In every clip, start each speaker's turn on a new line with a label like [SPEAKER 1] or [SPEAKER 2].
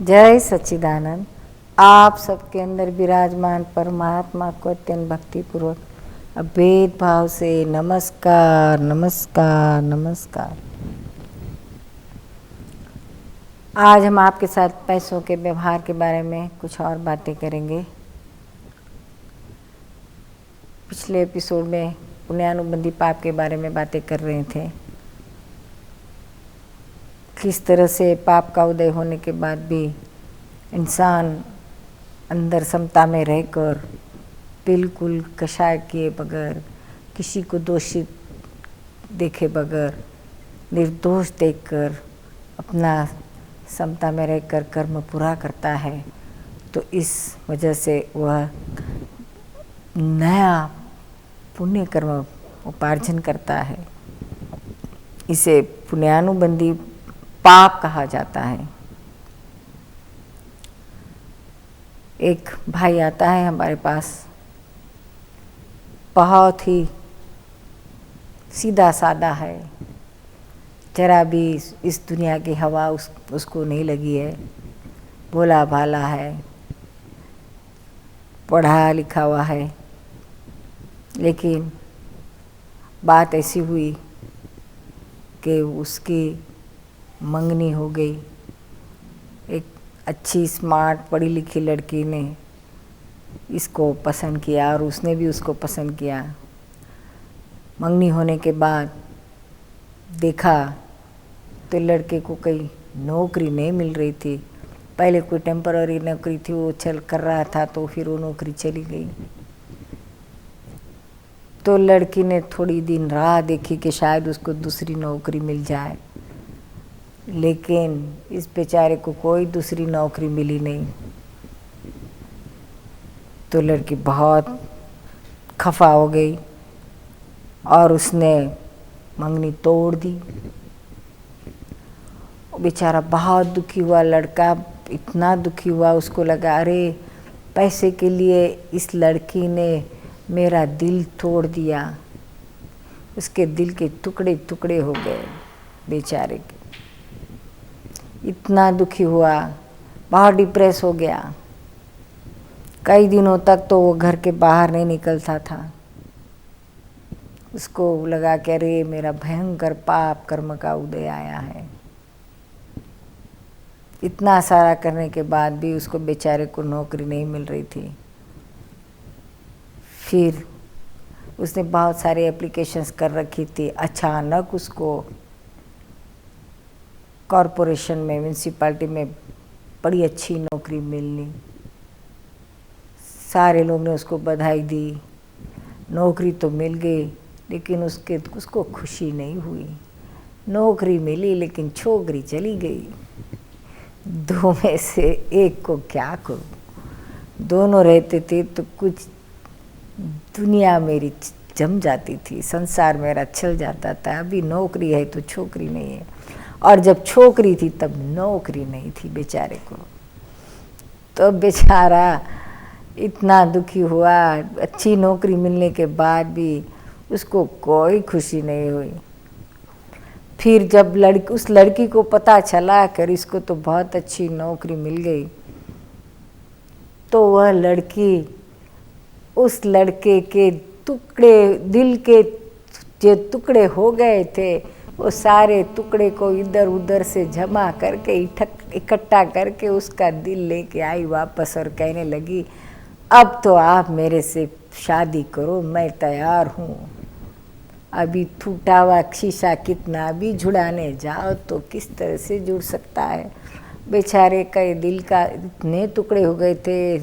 [SPEAKER 1] जय सच्चिदानंद। आप सबके अंदर विराजमान परमात्मा को अत्यंत भक्तिपूर्वक अभेद भाव से नमस्कार नमस्कार नमस्कार। आज हम आपके साथ पैसों के व्यवहार के बारे में कुछ और बातें करेंगे। पिछले एपिसोड में पुण्यानुबंधी पाप के बारे में बातें कर रहे थे। किस तरह से पाप का उदय होने के बाद भी इंसान अंदर समता में रहकर बिल्कुल कषाय किए बगैर, किसी को दोषित देखे बगैर, निर्दोष देखकर अपना समता में रहकर कर्म पूरा करता है, तो इस वजह से वह नया पुण्य कर्म उपार्जन करता है। इसे पुण्यानुबंधी पाप कहा जाता है। एक भाई आता है हमारे पास, बहुत ही सीधा साधा है, जरा भी इस दुनिया की हवा उसको नहीं लगी है, भोला भाला है, पढ़ा लिखा हुआ है। लेकिन बात ऐसी हुई कि उसकी मंगनी हो गई। एक अच्छी स्मार्ट पढ़ी लिखी लड़की ने इसको पसंद किया और उसने भी उसको पसंद किया। मंगनी होने के बाद देखा तो लड़के को कोई नौकरी नहीं मिल रही थी। पहले कोई टेम्पररी नौकरी थी, वो चल कर रहा था, तो फिर वो नौकरी चली गई। तो लड़की ने थोड़ी दिन राह देखी कि शायद उसको दूसरी नौकरी मिल जाए, लेकिन इस बेचारे को कोई दूसरी नौकरी मिली नहीं। तो लड़की बहुत खफा हो गई और उसने मंगनी तोड़ दी। बेचारा बहुत दुखी हुआ। लड़का इतना दुखी हुआ, उसको लगा अरे पैसे के लिए इस लड़की ने मेरा दिल तोड़ दिया। उसके दिल के टुकड़े टुकड़े हो गए बेचारे के। इतना दुखी हुआ, बहुत डिप्रेस हो गया। कई दिनों तक तो वो घर के बाहर नहीं निकलता था। उसको लगा कि अरे मेरा भयंकर पाप कर्म का उदय आया है। इतना सारा करने के बाद भी उसको बेचारे को नौकरी नहीं मिल रही थी। फिर उसने बहुत सारे एप्लीकेशंस कर रखी थी। अचानक उसको कॉरपोरेशन में, म्यूनसिपाल्टी में बड़ी अच्छी नौकरी मिलनी। सारे लोग ने उसको बधाई दी। नौकरी तो मिल गई, लेकिन उसको खुशी नहीं हुई। नौकरी मिली लेकिन छोकरी चली गई। दो में से एक को क्या करूं। दोनों रहते थे तो कुछ दुनिया मेरी जम जाती थी, संसार मेरा चल जाता था। अभी नौकरी है तो छोकरी नहीं है, और जब छोकरी थी तब नौकरी नहीं थी बेचारे को। तो बेचारा इतना दुखी हुआ। अच्छी नौकरी मिलने के बाद भी उसको कोई खुशी नहीं हुई। फिर जब उस लड़की को पता चला कि इसको तो बहुत अच्छी नौकरी मिल गई, तो वह लड़की उस लड़के के टुकड़े, दिल के जो टुकड़े हो गए थे, वो सारे टुकड़े को इधर उधर से जमा करके इकट्ठा करके उसका दिल लेके आई वापस और कहने लगी अब तो आप मेरे से शादी करो, मैं तैयार हूँ। अभी टूटा हुआ शीशा कितना भी जुड़ाने जाओ तो किस तरह से जुड़ सकता है। बेचारे का दिल का इतने टुकड़े हो गए थे,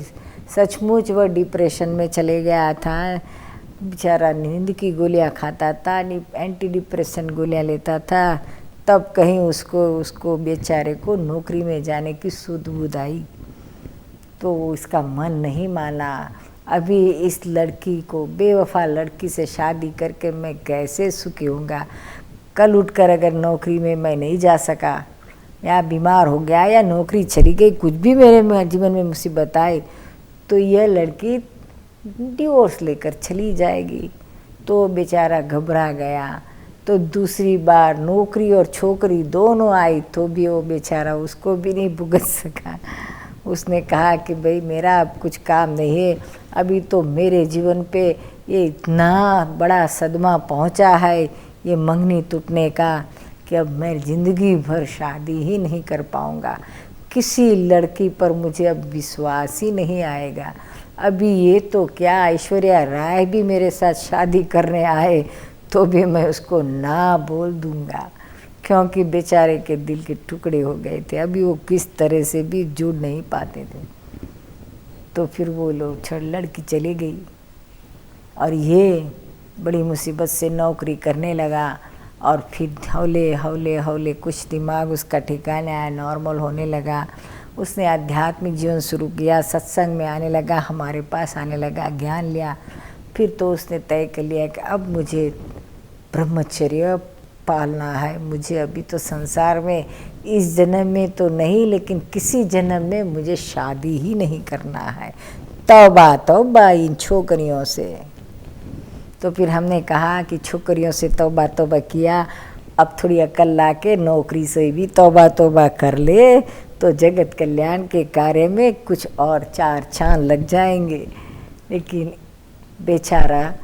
[SPEAKER 1] सचमुच वह डिप्रेशन में चले गया था। बेचारा नींद की गोलियां खाता था, एंटी डिप्रेशन गोलियां लेता था। तब कहीं उसको बेचारे को नौकरी में जाने की सुध बुध आई, तो इसका मन नहीं माना। अभी इस लड़की को, बेवफा लड़की से शादी करके मैं कैसे सुखी होऊंगा। कल उठकर अगर नौकरी में मैं नहीं जा सका, या बीमार हो गया, या नौकरी चली गई, कुछ भी मेरे जीवन में मुसीबत आई, तो यह लड़की डिवोर्स लेकर चली जाएगी। तो बेचारा घबरा गया। तो दूसरी बार नौकरी और छोकरी दोनों आई तो भी वो बेचारा उसको भी नहीं भुगत सका। उसने कहा कि भाई मेरा अब कुछ काम नहीं है, अभी तो मेरे जीवन पे ये इतना बड़ा सदमा पहुंचा है ये मंगनी टूटने का कि अब मैं ज़िंदगी भर शादी ही नहीं कर पाऊंगा, किसी लड़की पर मुझे अब विश्वास ही नहीं आएगा। अभी ये तो क्या ऐश्वर्या राय भी मेरे साथ शादी करने आए तो भी मैं उसको ना बोल दूंगा, क्योंकि बेचारे के दिल के टुकड़े हो गए थे, अभी वो किस तरह से भी जुड़ नहीं पाते थे। तो फिर वो लोग लड़की चली गई और ये बड़ी मुसीबत से नौकरी करने लगा और फिर हौले हौले हौले कुछ दिमाग उसका ठिकाने आया, नॉर्मल होने लगा। उसने आध्यात्मिक जीवन शुरू किया, सत्संग में आने लगा, हमारे पास आने लगा, ज्ञान लिया। फिर तो उसने तय कर लिया कि अब मुझे ब्रह्मचर्य पालना है, मुझे अभी तो संसार में इस जन्म में तो नहीं लेकिन किसी जन्म में मुझे शादी ही नहीं करना है। तौबा तौबा इन छोकरियों से। तो फिर हमने कहा कि छोकरियों से तौबा तौबा किया, अब थोड़ी अकल ला के नौकरी से भी तौबा तौबा कर ले तो जगत कल्याण के कार्य में कुछ और चार चांद लग जाएंगे। लेकिन बेचारा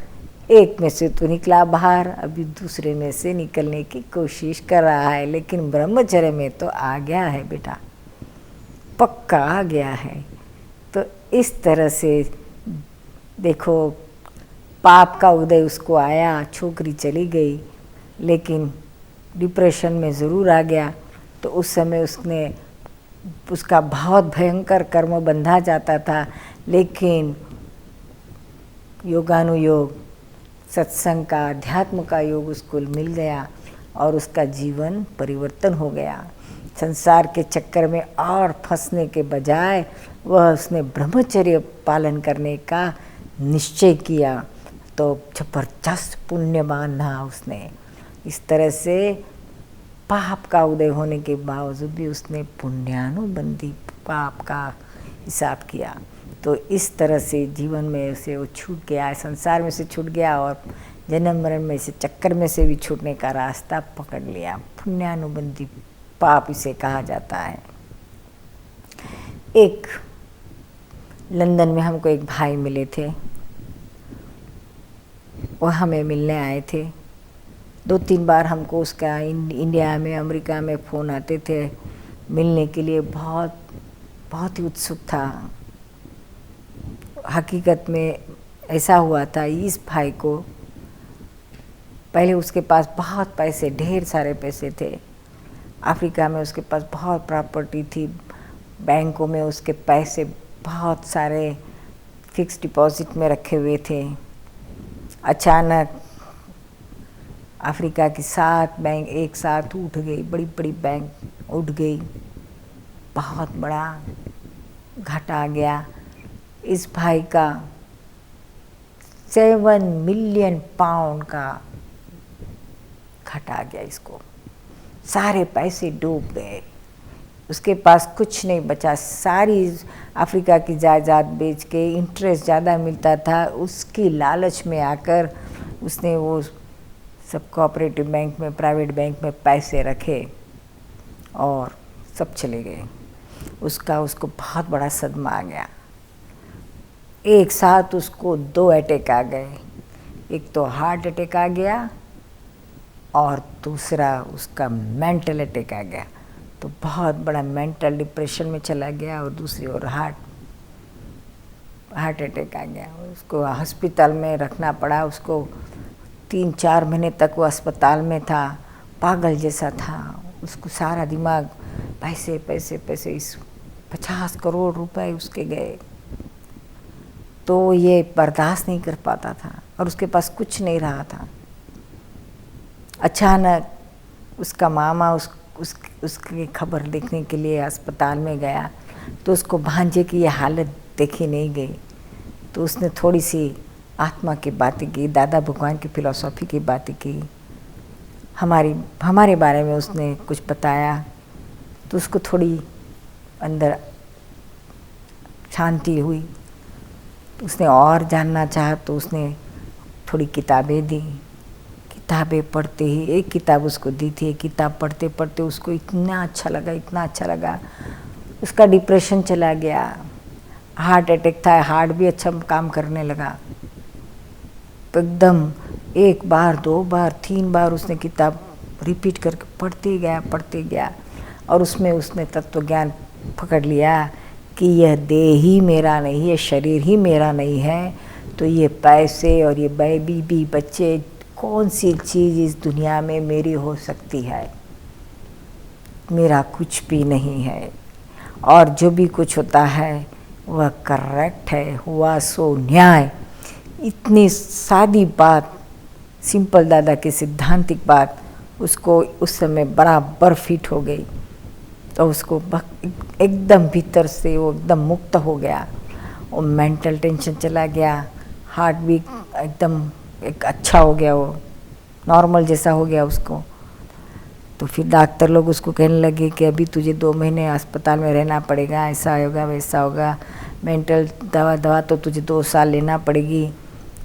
[SPEAKER 1] एक में से तो निकला बाहर, अभी दूसरे में से निकलने की कोशिश कर रहा है, लेकिन ब्रह्मचर्य में तो आ गया है बेटा, पक्का आ गया है। तो इस तरह से देखो पाप का उदय उसको आया, छोकरी चली गई, लेकिन डिप्रेशन में ज़रूर आ गया। तो उस समय उसका बहुत भयंकर कर्म बंधा जाता था, लेकिन योगानुयोग सत्संग का अध्यात्म का योग उसको मिल गया और उसका जीवन परिवर्तन हो गया। संसार के चक्कर में और फंसने के बजाय वह उसने ब्रह्मचर्य पालन करने का निश्चय किया, तो जबरदस्त पुण्य बांधा उसने। इस तरह से पाप का उदय होने के बावजूद भी उसने पुण्यानुबंधी पाप का हिसाब किया। तो इस तरह से जीवन में से वो छूट गया, संसार में से छूट गया और जन्म मरण में से चक्कर में से भी छूटने का रास्ता पकड़ लिया। पुण्यानुबंधी पाप इसे कहा जाता है। एक लंदन में हमको एक भाई मिले थे, वो हमें मिलने आए थे। 2-3 बार हमको उसका इंडिया में अमेरिका में फ़ोन आते थे मिलने के लिए, बहुत ही उत्सुक था। हकीकत में ऐसा हुआ था, इस भाई को पहले उसके पास बहुत पैसे, ढेर सारे पैसे थे। अफ्रीका में उसके पास बहुत प्रॉपर्टी थी, बैंकों में उसके पैसे बहुत सारे फिक्स डिपॉजिट में रखे हुए थे। अचानक अफ्रीका की 7 बैंक एक साथ उठ गई, बड़ी बड़ी बैंक उठ गई, बहुत बड़ा घाटा आ गया। इस भाई का 7 मिलियन पाउंड का घाटा आ गया इसको, सारे पैसे डूब गए, उसके पास कुछ नहीं बचा। सारी अफ्रीका की जायदाद बेच के, इंटरेस्ट ज़्यादा मिलता था, उसकी लालच में आकर उसने वो सब कोऑपरेटिव बैंक में, प्राइवेट बैंक में पैसे रखे और सब चले गए। उसको बहुत बड़ा सदमा आ गया। एक साथ उसको 2 अटैक आ गए, एक तो हार्ट अटैक आ गया और दूसरा उसका मेंटल अटैक आ गया। तो बहुत बड़ा मेंटल डिप्रेशन में चला गया और दूसरी ओर हार्ट अटैक आ गया। उसको अस्पताल में रखना पड़ा, उसको 3-4 महीने तक वो अस्पताल में था, पागल जैसा था। उसको सारा दिमाग पैसे पैसे पैसे, इस 50 करोड़ रुपए उसके गए। तो ये बर्दाश्त नहीं कर पाता था और उसके पास कुछ नहीं रहा था। अचानक उसका मामा उसकी खबर देखने के लिए अस्पताल में गया, तो उसको भांजे की ये हालत देखी नहीं गई। तो उसने थोड़ी सी आत्मा की बातें की, दादा भगवान की फिलॉसफी की बातें की, हमारे बारे में उसने कुछ बताया। तो उसको थोड़ी अंदर शांति हुई। तो उसने और जानना चाहा, तो उसने थोड़ी किताबें दी। किताबें पढ़ते ही, एक किताब उसको दी थी, एक किताब पढ़ते पढ़ते उसको इतना अच्छा लगा, इतना अच्छा लगा, उसका डिप्रेशन चला गया, हार्ट अटैक था, हार्ट भी अच्छा काम करने लगा। तो एकदम 1 बार 2 बार 3 बार उसने किताब रिपीट करके पढ़ते गया और उसमें उसने तत्व ज्ञान पकड़ लिया कि यह देह ही मेरा नहीं, यह शरीर ही मेरा नहीं है, तो ये पैसे और ये बीबी बच्चे कौन सी चीज़ इस दुनिया में मेरी हो सकती है, मेरा कुछ भी नहीं है, और जो भी कुछ होता है वह करेक्ट है, हुआ सो न्याय। इतनी सादी बात, सिंपल दादा की सिद्धांतिक बात उसको उस समय बराबर फिट हो गई। तो उसको एकदम भीतर से वो एकदम मुक्त हो गया, वो मेंटल टेंशन चला गया, हार्ट भी एकदम एक अच्छा हो गया, वो नॉर्मल जैसा हो गया उसको। तो फिर डॉक्टर लोग उसको कहने लगे कि अभी तुझे 2 महीने अस्पताल में रहना पड़ेगा, ऐसा होगा वैसा होगा, मेंटल दवा तो तुझे 2 साल लेना पड़ेगी।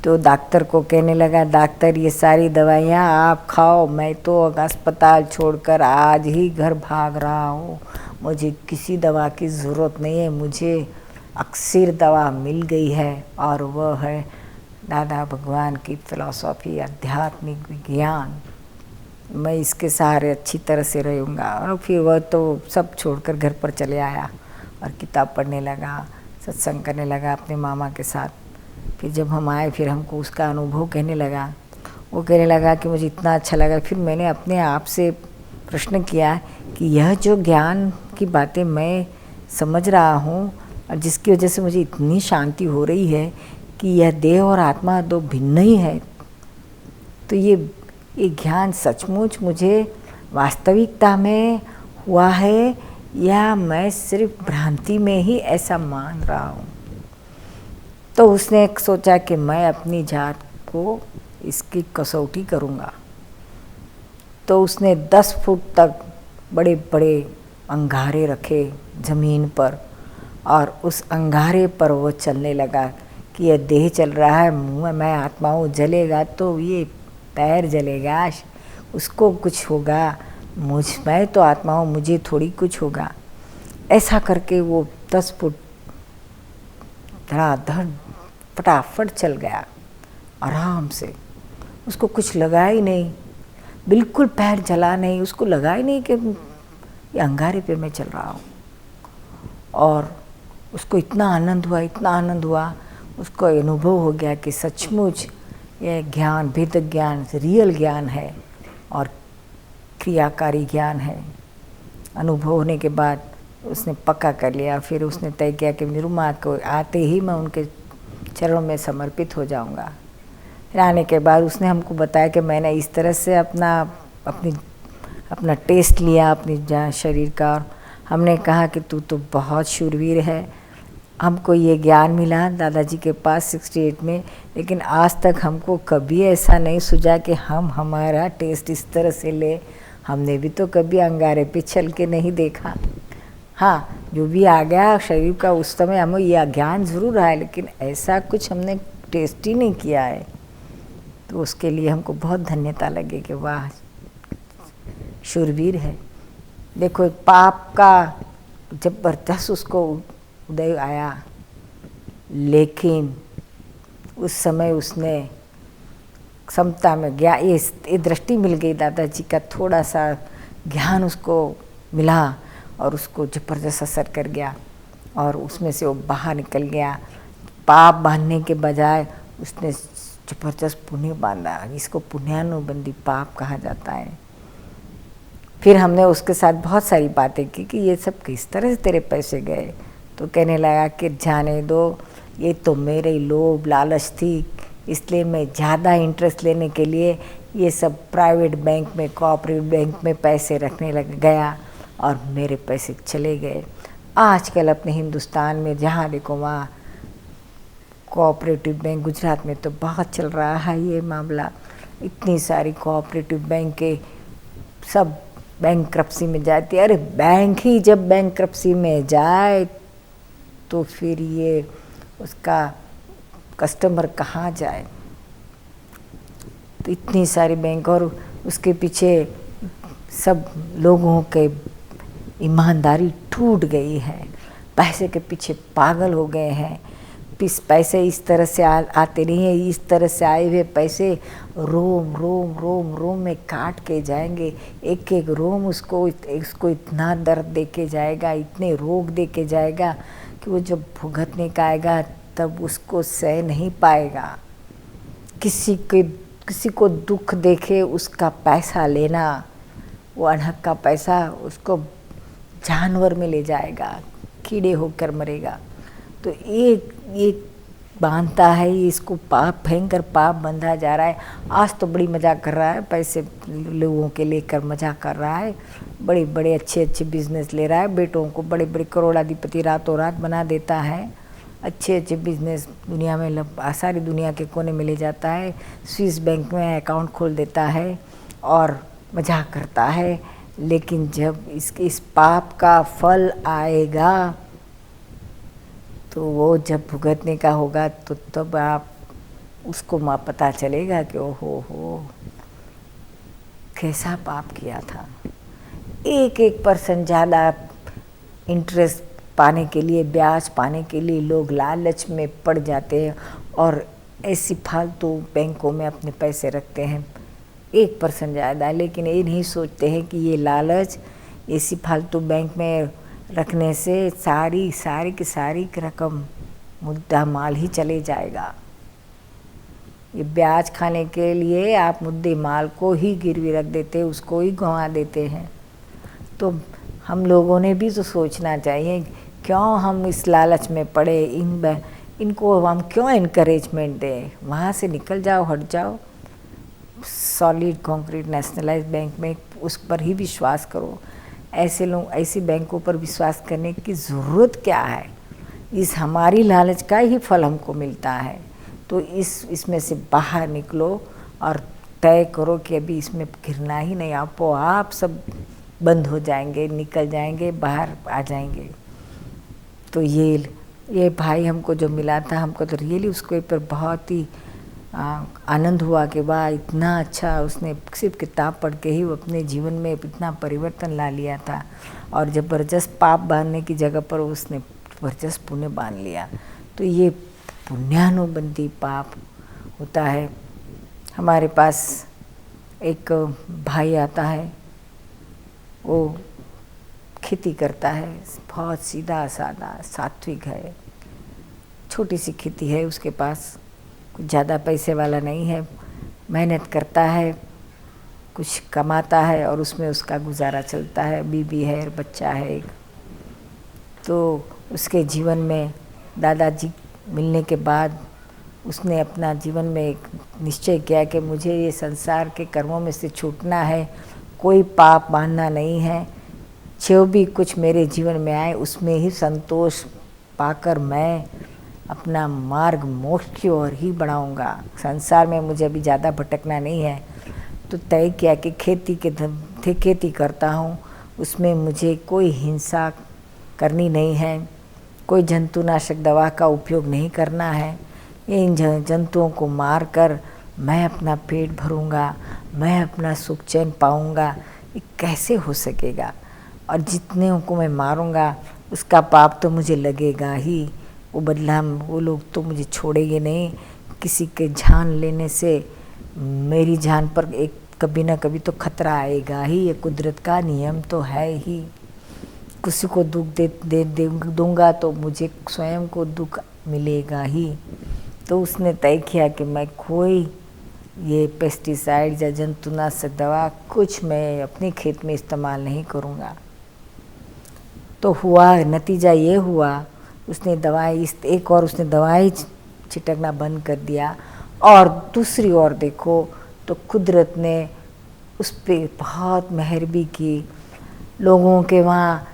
[SPEAKER 1] तो डॉक्टर को कहने लगा, डॉक्टर ये सारी दवाइयाँ आप खाओ, मैं तो अस्पताल छोड़कर आज ही घर भाग रहा हूँ, मुझे किसी दवा की ज़रूरत नहीं है, मुझे अक्सर दवा मिल गई है और वह है दादा भगवान की फिलॉसफी, आध्यात्मिक विज्ञान। मैं इसके सहारे अच्छी तरह से रहूँगा। और फिर वह तो सब छोड़कर घर पर चले आया और किताब पढ़ने लगा, सत्संग करने लगा अपने मामा के साथ। फिर जब हम आए फिर हमको उसका अनुभव कहने लगा, वो कहने लगा कि मुझे इतना अच्छा लगा। फिर मैंने अपने आप से प्रश्न किया कि यह जो ज्ञान की बातें मैं समझ रहा हूँ और जिसकी वजह से मुझे इतनी शांति हो रही है कि यह देह और आत्मा 2 भिन्न ही है, तो ये ज्ञान सचमुच मुझे वास्तविकता में हुआ है या मैं सिर्फ भ्रांति में ही ऐसा मान रहा हूँ। तो उसने सोचा कि मैं अपनी जात को इसकी कसौटी करूँगा। तो उसने 10 फुट तक बड़े बड़े अंगारे रखे ज़मीन पर और उस अंगारे पर वो चलने लगा कि यह देह चल रहा है, मुँह मैं आत्मा हूँ, जलेगा तो ये पैर जलेगा, उसको कुछ होगा, मैं तो आत्मा हूँ, मुझे थोड़ी कुछ होगा। ऐसा करके वो 10 फुट धड़ाधड़ फटाफट चल गया आराम से, उसको कुछ लगा ही नहीं, बिल्कुल पैर जला नहीं, उसको लगा ही नहीं कि ये अंगारे पे मैं चल रहा हूँ। और उसको इतना आनंद हुआ, इतना आनंद हुआ, उसको अनुभव हो गया कि सचमुच यह ज्ञान भेद ज्ञान रियल ज्ञान है और क्रियाकारी ज्ञान है। अनुभव होने के बाद उसने पक्का कर लिया। फिर उसने तय किया कि निरुमा को आते ही मैं उनके चरणों में समर्पित हो जाऊंगा। फिर आने के बाद उसने हमको बताया कि मैंने इस तरह से अपना टेस्ट लिया अपनी शरीर का, और हमने कहा कि तू तो बहुत शूरवीर है, हमको ये ज्ञान मिला दादाजी के पास 68 में, लेकिन आज तक हमको कभी ऐसा नहीं सूझा कि हम हमारा टेस्ट इस तरह से ले। हमने भी तो कभी अंगारे पे चल के नहीं देखा। हाँ, जो भी आ गया शरीर का उस समय हमें यह ज्ञान ज़रूर आया, लेकिन ऐसा कुछ हमने टेस्ट ही नहीं किया है। तो उसके लिए हमको बहुत धन्यता लगे कि वाह शूरवीर है। देखो पाप का जबरदस्त उसको उदय आया, लेकिन उस समय उसने समता में गया, ये दृष्टि मिल गई दादाजी का, थोड़ा सा ज्ञान उसको मिला और उसको जबरदस्त असर कर गया और उसमें से वो बाहर निकल गया। पाप बांधने के बजाय उसने जबरदस्त पुण्य बांधा, इसको पुण्यानुबंधी पाप कहा जाता है। फिर हमने उसके साथ बहुत सारी बातें की कि ये सब किस तरह से तेरे पैसे गए। तो कहने लगा कि जाने दो, ये तो मेरे लोभ लालच थी, इसलिए मैं ज़्यादा इंटरेस्ट लेने के लिए ये सब प्राइवेट बैंक में, कोऑपरेटिव बैंक में पैसे रखने लग गया और मेरे पैसे चले गए। आजकल अपने हिंदुस्तान में जहाँ देखो वहाँ कोऑपरेटिव बैंक, गुजरात में तो बहुत चल रहा है ये मामला, इतनी सारी कोऑपरेटिव बैंक के सब बैंक्रप्सी में जाती है। अरे बैंक ही जब बैंक्रप्सी में जाए तो फिर ये उसका कस्टमर कहाँ जाए। तो इतनी सारी बैंक, और उसके पीछे सब लोगों के ईमानदारी टूट गई है, पैसे के पीछे पागल हो गए हैं। पैसे इस तरह से आते नहीं हैं, इस तरह से आए हुए पैसे रोम रोम रोम रोम में काट के जाएंगे। एक एक रोम उसको इतना दर्द दे के जाएगा, इतने रोग दे के जाएगा कि वो जब भुगतने का आएगा तब उसको सह नहीं पाएगा। किसी को दुख देखे उसका पैसा लेना, वो अनहक का पैसा उसको जानवर में ले जाएगा, कीड़े होकर मरेगा। तो ये बांधता है, इसको पाप, भयंकर पाप बंधा जा रहा है। आज तो बड़ी मजाक कर रहा है, पैसे लोगों के लेकर मजाक कर रहा है, बड़े बड़े अच्छे बिजनेस ले रहा है, बेटों को बड़े बड़े करोड़ाधिपति रातों रात बना देता है, अच्छे बिजनेस दुनिया में सारी दुनिया के कोने में ले जाता है, स्विस बैंक में अकाउंट खोल देता है और मजाक करता है। लेकिन जब इस पाप का फल आएगा तो वो जब भुगतने का होगा तो तब आप उसको पता चलेगा कि ओहो कैसा पाप किया था। 1% ज़्यादा इंटरेस्ट पाने के लिए, ब्याज पाने के लिए लोग लालच में पड़ जाते हैं और ऐसी फालतू बैंकों में अपने पैसे रखते हैं। 1% ज़्यादा, लेकिन ये नहीं सोचते हैं कि ये लालच ऐसी फालतू बैंक में रखने से सारी की सारी रकम मुद्दा माल ही चले जाएगा। ये ब्याज खाने के लिए आप मुद्दे माल को ही गिरवी रख देते, उसको ही गंवा देते हैं। तो हम लोगों ने भी तो सोचना चाहिए, क्यों हम इस लालच में पड़े, इनको हम क्यों इनकरेजमेंट दें। वहाँ से निकल जाओ, हट जाओ, सॉलिड कंक्रीट नेशनलाइज्ड बैंक में उस पर ही विश्वास करो। ऐसी बैंकों पर विश्वास करने की ज़रूरत क्या है। इस हमारी लालच का ही फल हमको मिलता है। तो इसमें से बाहर निकलो और तय करो कि अभी इसमें गिरना ही नहीं। आप सब बंद हो जाएंगे, निकल जाएंगे, बाहर आ जाएंगे। तो ये भाई हमको जो मिला था, हमको तो रियली उसके ऊपर बहुत ही आनंद हुआ कि वाह, इतना अच्छा उसने सिर्फ किताब पढ़ के ही वो अपने जीवन में इतना परिवर्तन ला लिया था। और ज़बरदस्त पाप बांधने की जगह पर उसने ज़बरदस्त पुण्य बांध लिया। तो ये पुण्यानुबंधी पाप होता है। हमारे पास एक भाई आता है, वो खेती करता है, बहुत सीधा सादा सात्विक है, छोटी सी खेती है उसके पास, कुछ ज़्यादा पैसे वाला नहीं है, मेहनत करता है, कुछ कमाता है और उसमें उसका गुजारा चलता है। बीवी है और बच्चा है एक। तो उसके जीवन में दादाजी मिलने के बाद उसने अपना जीवन में एक निश्चय किया कि मुझे ये संसार के कर्मों में से छूटना है, कोई पाप बांधना नहीं है, जो भी कुछ मेरे जीवन में आए उसमें ही संतोष पाकर मैं अपना मार्ग मोक्ष की ओर ही बढ़ाऊँगा। संसार में मुझे अभी ज़्यादा भटकना नहीं है। तो तय किया कि खेती करता हूँ, उसमें मुझे कोई हिंसा करनी नहीं है, कोई जंतुनाशक दवा का उपयोग नहीं करना है। इन जंतुओं को मार कर मैं अपना पेट भरूँगा, मैं अपना सुख चैन पाऊँगा। ये कैसे हो सकेगा। और जितने को मैं मारूँगा उसका पाप तो मुझे लगेगा ही, वो बदला वो लोग तो मुझे छोड़ेंगे नहीं। किसी के जान लेने से मेरी जान पर एक कभी ना कभी तो खतरा आएगा ही, ये कुदरत का नियम तो है ही। किसी को दुख दे दूंगा तो मुझे स्वयं को दुख मिलेगा ही। तो उसने तय किया कि मैं कोई ये पेस्टिसाइड या जंतुनाशक दवा कुछ मैं अपने खेत में इस्तेमाल नहीं करूँगा। तो हुआ, नतीजा ये हुआ, उसने दवाई छिटकना बंद कर दिया। और दूसरी ओर देखो तो कुदरत ने उस पर बहुत मेहरबी की। लोगों के वहाँ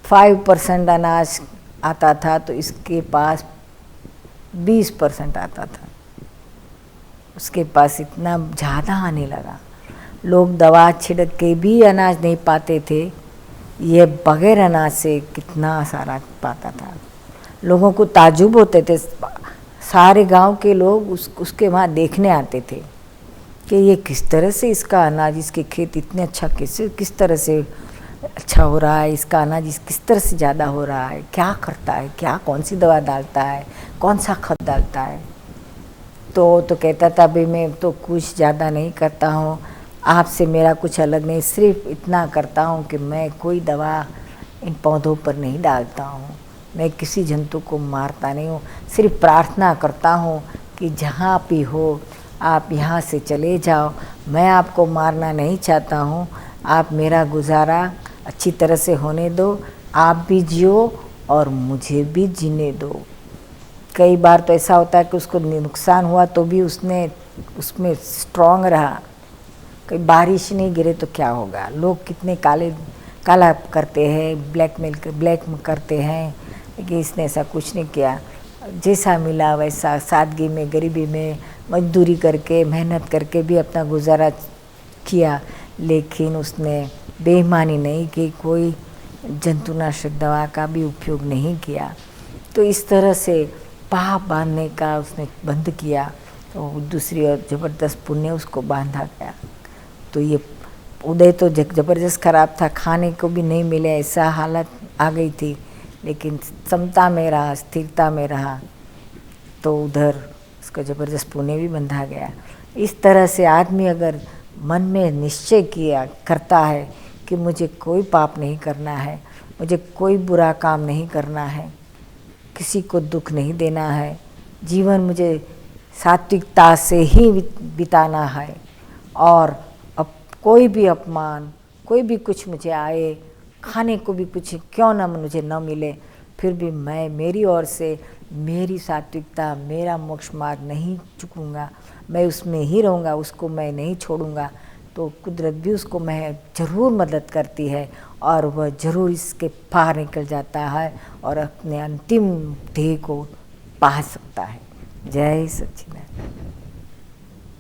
[SPEAKER 1] 5% अनाज आता था तो इसके पास 20% आता था। उसके पास इतना ज़्यादा आने लगा। लोग दवा छिड़क के भी अनाज नहीं पाते थे, ये बगैर अनाज से कितना सारा पाता था। लोगों को ताजुब होते थे, सारे गांव के लोग उसके वहाँ देखने आते थे कि ये किस तरह से इसका अनाज, इसके खेत इतने अच्छा कैसे, किस तरह से अच्छा हो रहा है, इसका अनाज किस तरह से ज़्यादा हो रहा है, क्या करता है, क्या कौन सी दवा डालता है, कौन सा खाद डालता है। तो कहता था भाई मैं तो कुछ ज़्यादा नहीं करता हूँ, आपसे मेरा कुछ अलग नहीं, सिर्फ इतना करता हूँ कि मैं कोई दवा इन पौधों पर नहीं डालता हूँ, मैं किसी जंतु को मारता नहीं हूँ, सिर्फ प्रार्थना करता हूँ कि जहाँ भी हो आप यहाँ से चले जाओ, मैं आपको मारना नहीं चाहता हूँ, आप मेरा गुजारा अच्छी तरह से होने दो, आप भी जियो और मुझे भी जीने दो। कई बार तो ऐसा होता है कि उसको नुकसान हुआ तो भी उसमें स्ट्रांग रहा। कई बारिश नहीं गिरे तो क्या होगा, लोग कितने काला करते हैं, ब्लैक करते हैं, लेकिन इसने ऐसा कुछ नहीं किया। जैसा मिला वैसा सादगी में, गरीबी में, मजदूरी करके, मेहनत करके भी अपना गुजारा किया, लेकिन उसने बेईमानी नहीं की, कोई जंतुनाशक दवा का भी उपयोग नहीं किया। तो इस तरह से पाप बांधने का उसने बंद किया, तो दूसरी ओर ज़बरदस्त पुण्य उसको बांधा गया। तो ये उदय तो ज़बरदस्त खराब था, खाने को भी नहीं मिले, ऐसा हालत आ गई थी, लेकिन समता में रहा, स्थिरता में रहा, तो उधर उसका ज़बरदस्त पुण्य भी बंधा गया। इस तरह से आदमी अगर मन में निश्चय किया करता है कि मुझे कोई पाप नहीं करना है, मुझे कोई बुरा काम नहीं करना है, किसी को दुख नहीं देना है, जीवन मुझे सात्विकता से ही बिताना है, और अब कोई भी अपमान, कोई भी कुछ मुझे आए, खाने को भी कुछ क्यों ना मुझे न मिले, फिर भी मैं मेरी ओर से मेरी सात्विकता, मेरा मोक्ष मार्ग नहीं चुकूँगा, मैं उसमें ही रहूँगा, उसको मैं नहीं छोड़ूँगा। तो कुदरत भी उसको मैं ज़रूर मदद करती है और वह ज़रूर इसके पार निकल जाता है और अपने अंतिम ध्येय को पा सकता है। जय सच्चिदानंद।